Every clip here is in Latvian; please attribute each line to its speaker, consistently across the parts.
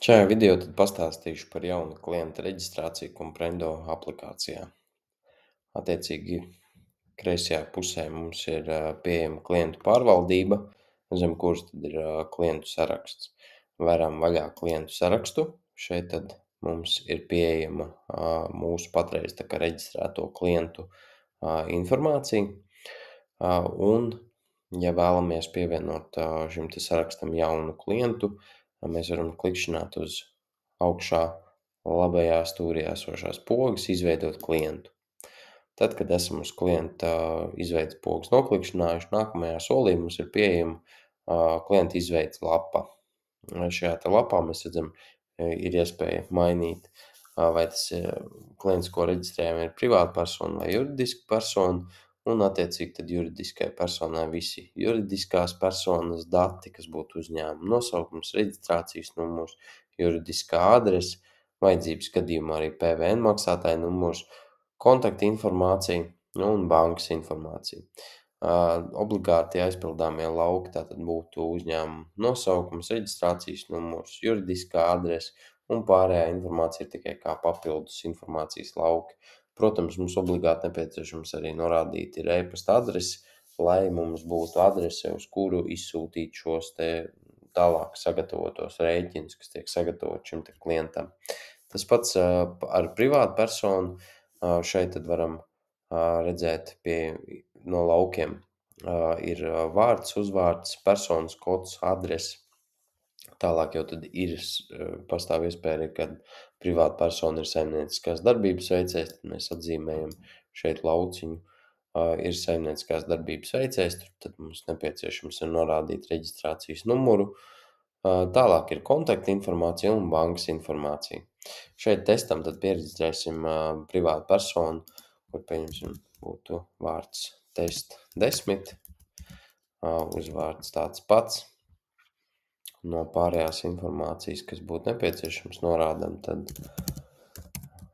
Speaker 1: Šajā video tad pastāstīšu par jaunu klienta reģistrāciju Comprendo aplikācijā. Attiecīgi, kreisajā pusē mums ir pieejama klientu pārvaldība, zem kuras tad ir klientu saraksts. Varam vaļā klientu sarakstu. Šeit tad mums ir pieejama mūsu patreiz tā kā reģistrēto klientu informācija. Un, ja vēlamies pievienot šim te sarakstam jaunu klientu, mēs varam klikšķināt uz augšā labajā stūrī esošās pogas izveidot klientu. Tad, kad esam uz klienta izveidas pogas noklikšķinājuši, nākamajā solī mums ir pieejama klienta izveidas lapa. Šajā te lapā mēs redzam, ir iespēja mainīt, vai tas klients, ko reģistrējam, ir privāta persona vai juridiska persona, un attiecīgi tad juridiskai personai visi juridiskās personas dati, kas būtu uzņēmuma nosaukums, reģistrācijas numurs, juridiskā adrese, vajadzības gadījumā arī PVN maksātāja numurs, kontakta informācija un bankas informācija. Obligāti aizpildāmie lauki tātad būtu uzņēmuma nosaukums, reģistrācijas numurs, juridiskā adrese un pārējā informācija ir tikai kā papildus informācijas lauki. Protams, mums obligāti nepieciešams arī norādīt ir e-pasta adresi, lai mums būtu adrese, uz kuru izsūtīt šos te tālāk sagatavotos rēķinus, kas tiek sagatavot šim te klientam. Tas pats ar privātu personu. Šeit tad varam redzēt no laukiem ir vārds, uzvārds, personas kods, adrese. Tālāk jau tad pastāv iespēja, kad privāta persona ir saimnieciskās darbības veicējs, tad mēs atzīmējam šeit lauciņu, ir saimnieciskās darbības veicējs, tad mums nepieciešams ir norādīt reģistrācijas numuru. Tālāk ir kontakta informācija un bankas informācija. Šeit testam tad pieregistrēsim privātu personu, kur pieņemsim būtu vārds test 10, uzvārds tāds pats. No pārējās informācijas, kas būtu nepieciešams, norādam tad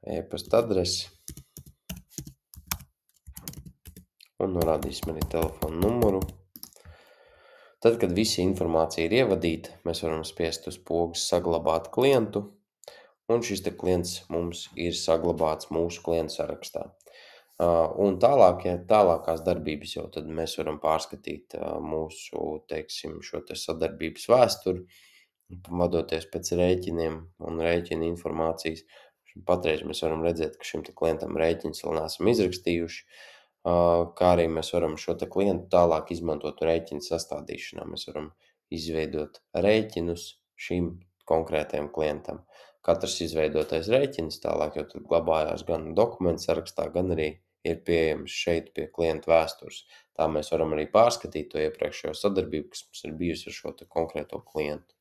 Speaker 1: e-pasta adresi un norādīsim arī telefonu numuru. Tad, kad visa informācija ir ievadīta, mēs varam spiest uz pogas saglabāt klientu, un šis te klients mums ir saglabāts mūsu klientu sarakstā. Un tālākās darbības jau tad mēs varam pārskatīt mūsu, teiksim, šo te sadarbības vēsturi, vadoties pēc rēķiniem un rēķina informācijas. Patreiz mēs varam redzēt, ka šim te klientam rēķins vēl neesam izrakstījuši, kā arī mēs varam šo te klientu tālāk izmantot rēķinu sastādīšanā. Mēs varam izveidot rēķinus šim konkrētajam klientam. Katrs izveidotais rēķins tālāk jau tad glabājās gan dokumentu sarakstā, gan arī ir pieejams šeit pie klienta vēstures. Tā mēs varam arī pārskatīt to iepriekšējo sadarbību, kas mums ir bijusi ar šo te konkrēto klientu.